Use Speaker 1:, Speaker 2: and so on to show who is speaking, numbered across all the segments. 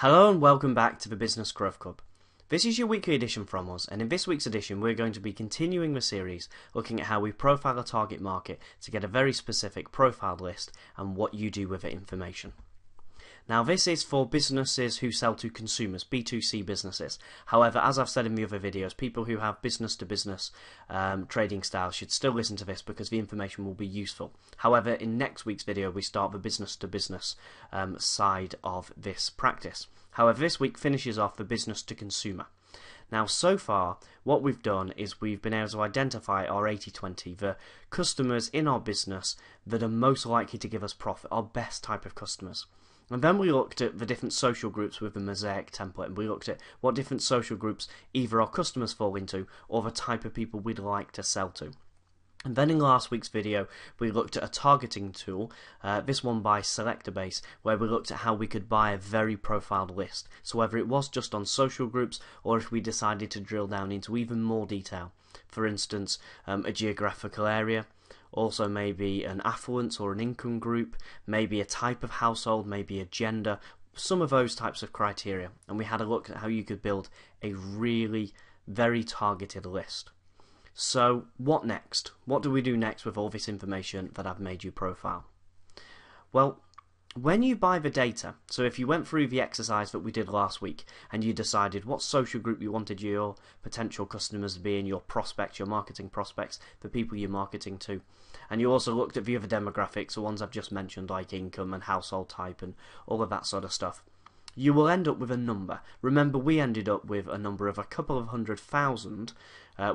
Speaker 1: Hello and welcome back to the Business Growth Club. This is your weekly edition from us, and in this week's edition we're going to be continuing the series looking at how we profile a target market to get a very specific profile list and what you do with the information. Now this is for businesses who sell to consumers, B2C businesses. However, as I've said in the other videos, people who have business to business trading styles should still listen to this because the information will be useful. However, in next week's video we start the business to business side of this practice. However, this week finishes off the business to consumer. Now so far what we've done is we've been able to identify our 80-20, the customers in our business that are most likely to give us profit, our best type of customers. And then we looked at the different social groups with the Mosaic template, and we looked at what different social groups either our customers fall into or the type of people we'd like to sell to. And then in last week's video we looked at a targeting tool, this one by Selectabase, where we looked at how we could buy a very profiled list. So whether it was just on social groups or if we decided to drill down into even more detail, for instance a geographical area, also maybe an affluence or an income group, maybe a type of household, maybe a gender, some of those types of criteria. And we had a look at how you could build a really very targeted list. So what next? What do we do next with all this information that I've made you profile? Well, when you buy the data, so if you went through the exercise that we did last week and you decided what social group you wanted your potential customers to be in, your prospects, your marketing prospects, the people you're marketing to, and you also looked at the other demographics, the ones I've just mentioned like income and household type and all of that sort of stuff, you will end up with a number. Remember, we ended up with a number of a couple of 100,000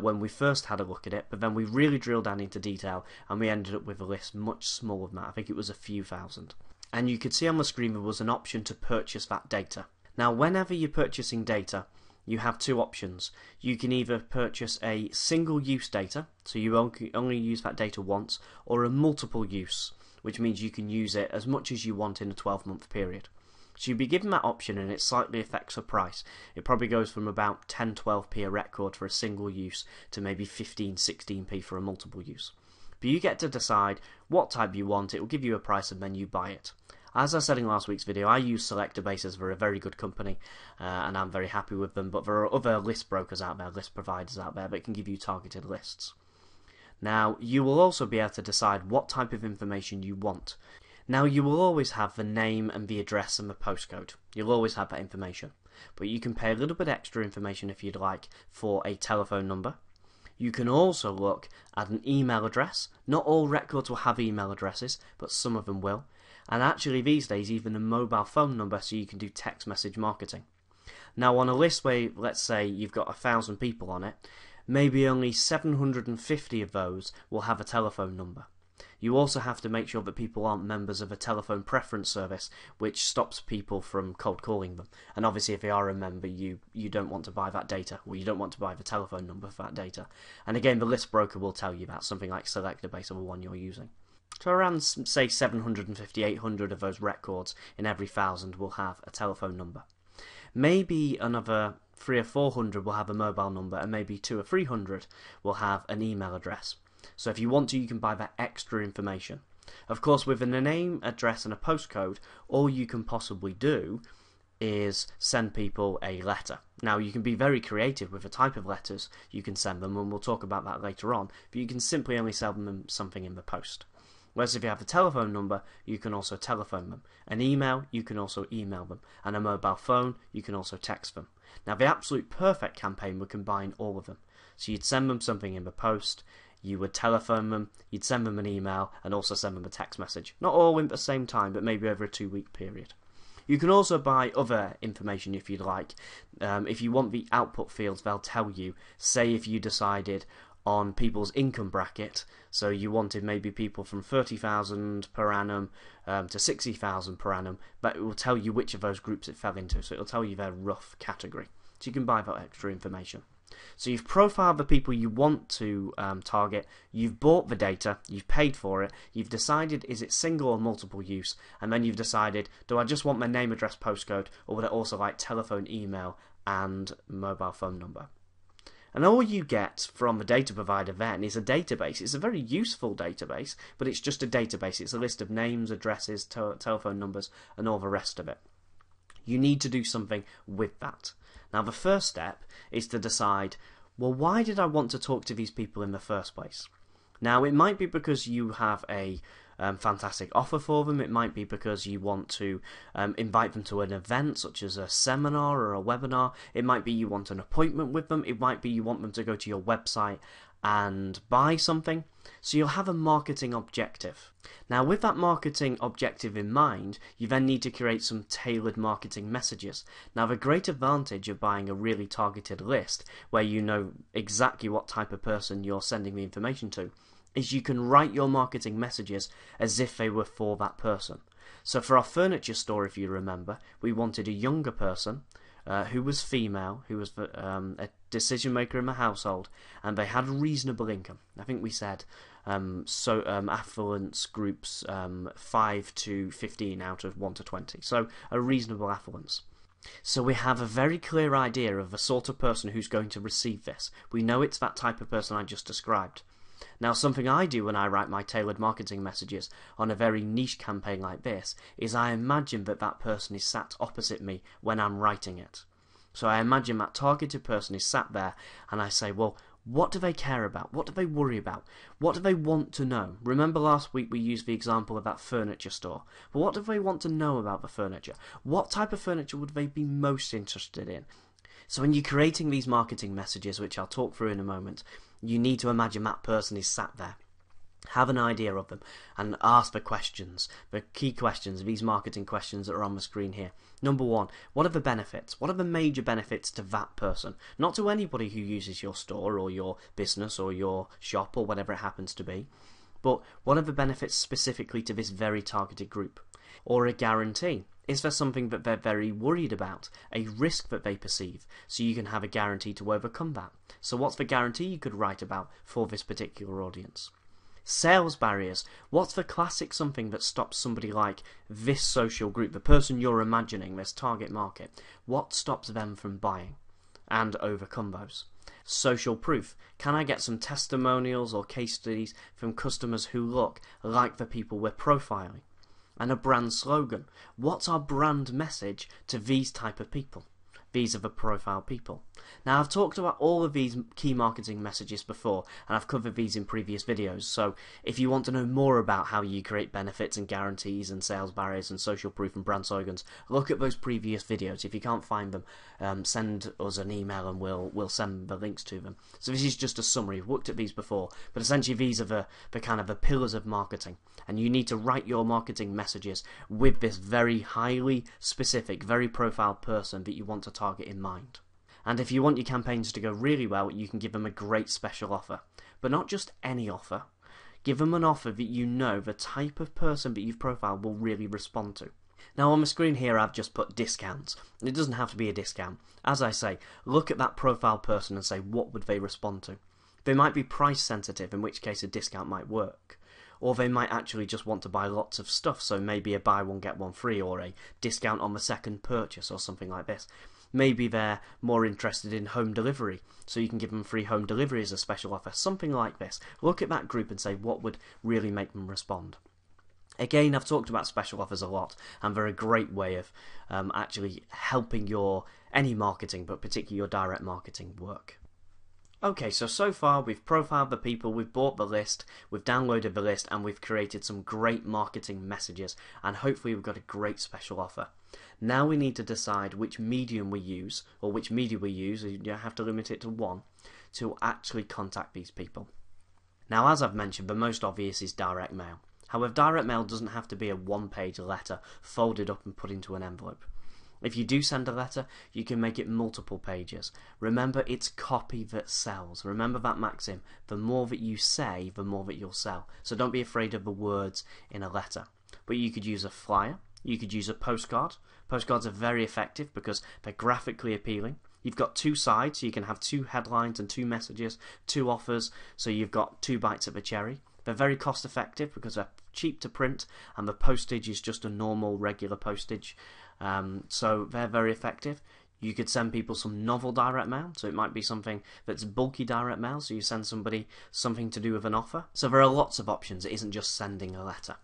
Speaker 1: when we first had a look at it, but then we really drilled down into detail and we ended up with a list much smaller than that. I think it was a few thousand. And you could see on the screen there was an option to purchase that data. Now whenever you're purchasing data, you have two options. You can either purchase a single use data, so you only use that data once, or a multiple use, which means you can use it as much as you want in a 12-month period. So you'll be given that option and it slightly affects the price. It probably goes from about 10-12p a record for a single use to maybe 15-16p for a multiple use. But you get to decide what type you want. It will give you a price and then you buy it. As I said in last week's video, I use Selectabase as they're a very good company and I'm very happy with them, but there are other list brokers out there, list providers out there that can give you targeted lists. Now you will also be able to decide what type of information you want. Now you will always have the name and the address and the postcode. You'll always have that information. But you can pay a little bit extra information if you'd like for a telephone number. You can also look at an email address. Not all records will have email addresses, but some of them will. And actually these days even a mobile phone number, so you can do text message marketing. Now on a list where, let's say, you've got 1,000 people on it, maybe only 750 of those will have a telephone number. You also have to make sure that people aren't members of a telephone preference service, which stops people from cold calling them. And obviously if they are a member, you don't want to buy that data, or you don't want to buy the telephone number for that data. And again, the list broker will tell you that, something like Selectabase or the one you're using. So around, say, 750, 800 of those records in every 1,000 will have a telephone number. Maybe another 300 or 400 will have a mobile number, and maybe 200 or 300 will have an email address. So if you want to, you can buy that extra information. Of course, with a name, address and a postcode, all you can possibly do is send people a letter. Now you can be very creative with the type of letters you can send them, and we'll talk about that later on, but you can simply only send them something in the post. Whereas if you have a telephone number, you can also telephone them. An email, you can also email them. And a mobile phone, you can also text them. Now the absolute perfect campaign would combine all of them. So you'd send them something in the post, you would telephone them, you'd send them an email, and also send them a text message. Not all at the same time, but maybe over a 2-week period. You can also buy other information if you'd like. If you want the output fields, they'll tell you. Say if you decided on people's income bracket, so you wanted maybe people from 30,000 per annum to 60,000 per annum, but it will tell you which of those groups it fell into, so it'll tell you their rough category. So you can buy that extra information. So you've profiled the people you want to target, you've bought the data, you've paid for it, you've decided is it single or multiple use, and then you've decided, do I just want my name, address, postcode, or would I also like telephone, email, and mobile phone number? And all you get from the data provider then is a database. It's a very useful database, but it's just a database. It's a list of names, addresses, telephone numbers, and all the rest of it. You need to do something with that. Now the first step is to decide, well, why did I want to talk to these people in the first place? Now it might be because you have a fantastic offer for them. It might be because you want to invite them to an event such as a seminar or a webinar. It might be you want an appointment with them. It might be you want them to go to your website and buy something. So you'll have a marketing objective. Now with that marketing objective in mind, you then need to create some tailored marketing messages. Now the great advantage of buying a really targeted list, where you know exactly what type of person you're sending the information to, is you can write your marketing messages as if they were for that person. So for our furniture store, if you remember, we wanted a younger person who was female, who was a decision maker in the household, and they had a reasonable income. I think we said affluence groups 5 to 15 out of 1 to 20, so a reasonable affluence. So we have a very clear idea of the sort of person who's going to receive this. We know it's that type of person I just described. Now something I do when I write my tailored marketing messages on a very niche campaign like this is I imagine that that person is sat opposite me when I'm writing it. So I imagine that targeted person is sat there and I say, well, what do they care about? What do they worry about? What do they want to know? Remember last week we used the example of that furniture store. But what do they want to know about the furniture? What type of furniture would they be most interested in? So when you're creating these marketing messages, which I'll talk through in a moment, you need to imagine that person is sat there. Have an idea of them and ask the questions, the key questions, these marketing questions that are on the screen here. Number one, what are the benefits? What are the major benefits to that person? Not to anybody who uses your store or your business or your shop or whatever it happens to be, but what are the benefits specifically to this very targeted group? Or a guarantee. Is there something that they're very worried about, a risk that they perceive, so you can have a guarantee to overcome that? So what's the guarantee you could write about for this particular audience? Sales barriers. What's the classic something that stops somebody like this social group, the person you're imagining, this target market? What stops them from buying? And overcome those. Social proof. Can I get some testimonials or case studies from customers who look like the people we're profiling? And a brand slogan. What's our brand message to these type of people? These are the profile people. Now I've talked about all of these key marketing messages before, and I've covered these in previous videos, so if you want to know more about how you create benefits and guarantees and sales barriers and social proof and brand slogans, look at those previous videos. If you can't find them, send us an email and we'll send the links to them. So this is just a summary. We've looked at these before, but essentially these are the kind of the pillars of marketing, and you need to write your marketing messages with this very highly specific, very profiled person that you want to target in mind. And if you want your campaigns to go really well, you can give them a great special offer. But not just any offer. Give them an offer that you know the type of person that you've profiled will really respond to. Now on the screen here I've just put discounts. It doesn't have to be a discount. As I say, look at that profile person and say what would they respond to. They might be price sensitive, in which case a discount might work. Or they might actually just want to buy lots of stuff, so maybe a buy one get one free or a discount on the second purchase or something like this. Maybe they're more interested in home delivery, so you can give them free home delivery as a special offer, something like this. Look at that group and say what would really make them respond. Again, I've talked about special offers a lot, and they're a great way of actually helping any marketing, but particularly your direct marketing work. Okay, so far we've profiled the people, we've bought the list, we've downloaded the list, and we've created some great marketing messages, and hopefully we've got a great special offer. Now we need to decide which medium we use, or which media we use, you have to limit it to one, to actually contact these people. Now as I've mentioned, the most obvious is direct mail. However, direct mail doesn't have to be a one-page letter folded up and put into an envelope. If you do send a letter, you can make it multiple pages. Remember, it's copy that sells. Remember that maxim. The more that you say, the more that you'll sell. So don't be afraid of the words in a letter. But you could use a flyer. You could use a postcard. Postcards are very effective because they're graphically appealing. You've got two sides, so you can have two headlines and two messages, two offers, so you've got two bites of a cherry. They're very cost effective because they're cheap to print and the postage is just a normal regular postage. So they're very effective. You could send people some novel direct mail, so it might be something that's bulky direct mail, so you send somebody something to do with an offer. So there are lots of options, it isn't just sending a letter.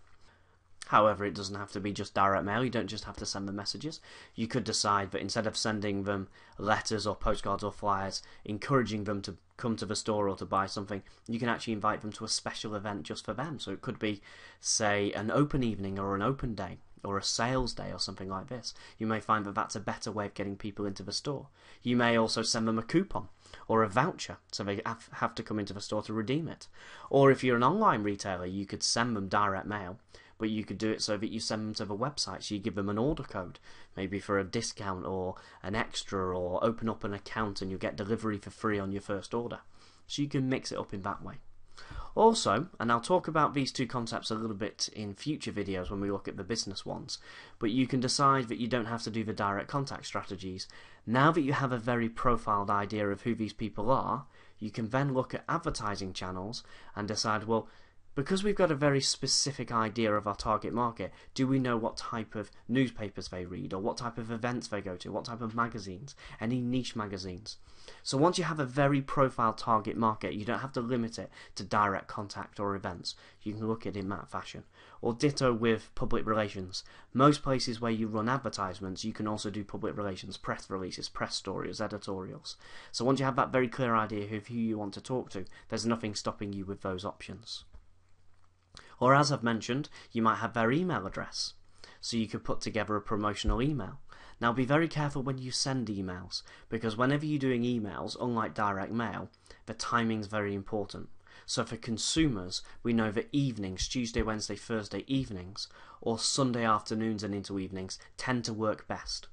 Speaker 1: However, it doesn't have to be just direct mail. You don't just have to send them messages. You could decide that instead of sending them letters or postcards or flyers, encouraging them to come to the store or to buy something, you can actually invite them to a special event just for them. So it could be, say, an open evening or an open day or a sales day or something like this. You may find that that's a better way of getting people into the store. You may also send them a coupon or a voucher, so they have to come into the store to redeem it. Or if you're an online retailer, you could send them direct mail, but you could do it so that you send them to the website. So you give them an order code, maybe for a discount or an extra, or open up an account and you get delivery for free on your first order. So you can mix it up in that way. Also, and I'll talk about these two concepts a little bit in future videos when we look at the business ones, but you can decide that you don't have to do the direct contact strategies. Now that you have a very profiled idea of who these people are, you can then look at advertising channels and decide, well, because we've got a very specific idea of our target market, do we know what type of newspapers they read, or what type of events they go to, what type of magazines, any niche magazines? So once you have a very profiled target market, you don't have to limit it to direct contact or events. You can look at it in that fashion. Or ditto with public relations. Most places where you run advertisements, you can also do public relations, press releases, press stories, editorials. So once you have that very clear idea of who you want to talk to, there's nothing stopping you with those options. Or as I've mentioned, you might have their email address, so you could put together a promotional email. Now be very careful when you send emails, because whenever you're doing emails, unlike direct mail, the timing's very important. So for consumers, we know that evenings, Tuesday, Wednesday, Thursday evenings, or Sunday afternoons and into evenings, tend to work best.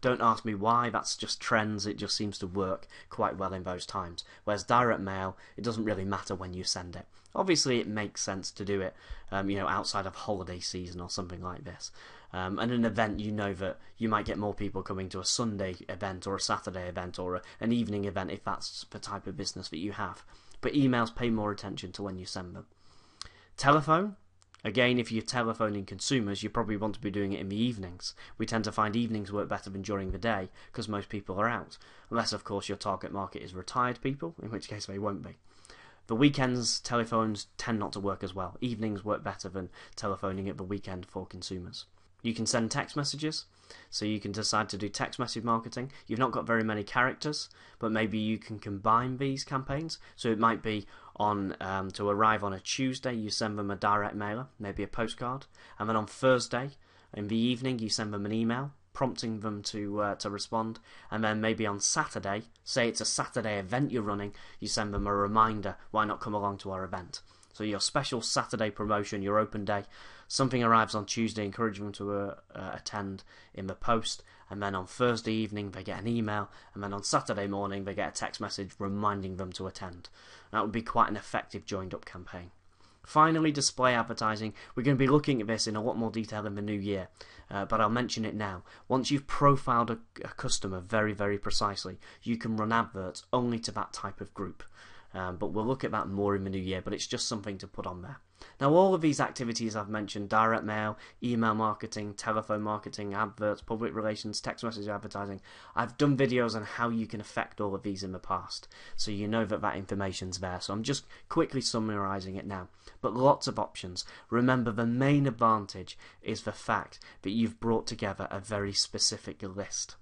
Speaker 1: Don't ask me why, that's just trends, it just seems to work quite well in those times. Whereas direct mail, it doesn't really matter when you send it. Obviously it makes sense to do it outside of holiday season or something like this. And an event, you know that you might get more people coming to a Sunday event or a Saturday event or an evening event if that's the type of business that you have. But emails pay more attention to when you send them. Telephone. Again, if you're telephoning consumers, you probably want to be doing it in the evenings. We tend to find evenings work better than during the day because most people are out. Unless, of course, your target market is retired people, in which case they won't be. The weekends, telephones tend not to work as well. Evenings work better than telephoning at the weekend for consumers. You can send text messages, so you can decide to do text message marketing. You've not got very many characters, but maybe you can combine these campaigns. So it might be on to arrive on a Tuesday, you send them a direct mailer, maybe a postcard, and then on Thursday in the evening you send them an email prompting them to respond, and then maybe on Saturday, say it's a Saturday event you're running, you send them a reminder, why not come along to our event? So your special Saturday promotion, your open day, something arrives on Tuesday, encourage them to attend in the post, and then on Thursday evening they get an email, and then on Saturday morning they get a text message reminding them to attend. That would be quite an effective joined up campaign. Finally, display advertising. We're going to be looking at this in a lot more detail in the new year, but I'll mention it now. Once you've profiled a customer very, very precisely, you can run adverts only to that type of group. But we'll look at that more in the new year, but it's just something to put on there. Now, all of these activities I've mentioned, direct mail, email marketing, telephone marketing, adverts, public relations, text message advertising, I've done videos on how you can affect all of these in the past, so you know that information's there. So I'm just quickly summarising it now. But lots of options. Remember, the main advantage is the fact that you've brought together a very specific list.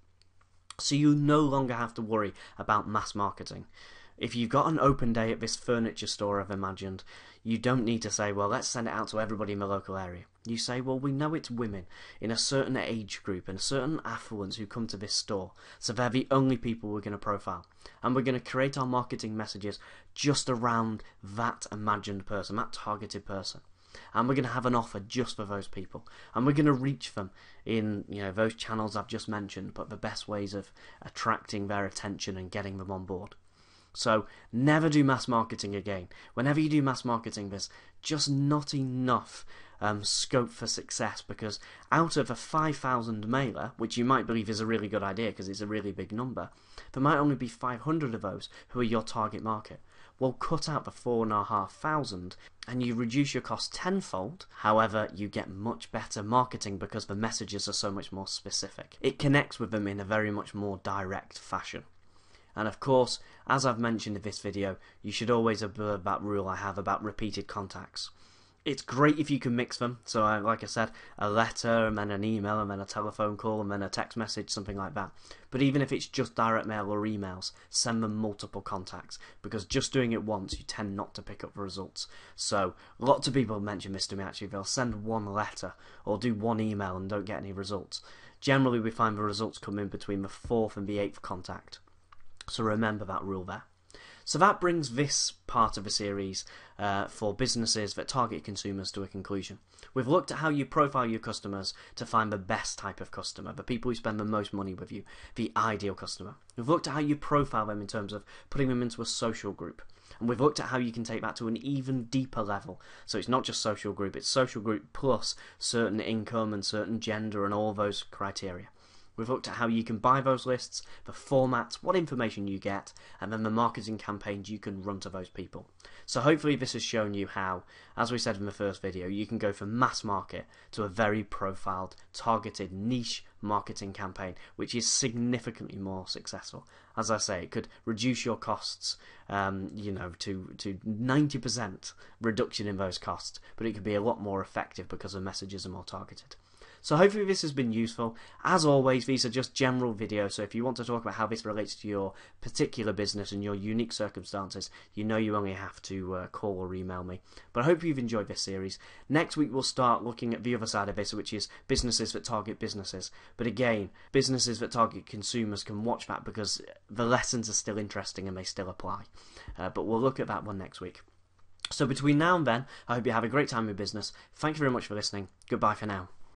Speaker 1: So you no longer have to worry about mass marketing. If you've got an open day at this furniture store I've imagined, you don't need to say, well, let's send it out to everybody in the local area. You say, well, we know it's women in a certain age group and a certain affluence who come to this store, so they're the only people we're going to profile. And we're going to create our marketing messages just around that imagined person, that targeted person. And we're going to have an offer just for those people. And we're going to reach them in those channels I've just mentioned, but the best ways of attracting their attention and getting them on board. So never do mass marketing again. Whenever you do mass marketing, there's just not enough scope for success, because out of a 5,000 mailer, which you might believe is a really good idea because it's a really big number, there might only be 500 of those who are your target market. Well, cut out the 4,500 and you reduce your cost tenfold. However, you get much better marketing because the messages are so much more specific. It connects with them in a very much more direct fashion. And of course, as I've mentioned in this video, you should always observe that rule I have about repeated contacts. It's great if you can mix them. So, like I said, a letter and then an email and then a telephone call and then a text message, something like that. But even if it's just direct mail or emails, send them multiple contacts, because just doing it once, you tend not to pick up the results. So, lots of people mention this to me actually. They'll send one letter or do one email and don't get any results. Generally, we find the results come in between the 4th and the 8th contact. So remember that rule there. So that brings this part of the series for businesses that target consumers to a conclusion. We've looked at how you profile your customers to find the best type of customer, the people who spend the most money with you, the ideal customer. We've looked at how you profile them in terms of putting them into a social group. And we've looked at how you can take that to an even deeper level. So it's not just social group, it's social group plus certain income and certain gender and all those criteria. We've looked at how you can buy those lists, the formats, what information you get, and then the marketing campaigns you can run to those people. So hopefully this has shown you how, as we said in the first video, you can go from mass market to a very profiled, targeted, niche marketing campaign, which is significantly more successful. As I say, it could reduce your costs, to 90% reduction in those costs, but it could be a lot more effective because the messages are more targeted. So hopefully this has been useful. As always, these are just general videos, so if you want to talk about how this relates to your particular business and your unique circumstances, you know you only have to call or email me. But I hope you've enjoyed this series. Next week we'll start looking at the other side of this, which is businesses that target businesses. But again, businesses that target consumers can watch that because the lessons are still interesting and they still apply. But we'll look at that one next week. So between now and then, I hope you have a great time in business. Thank you very much for listening. Goodbye for now.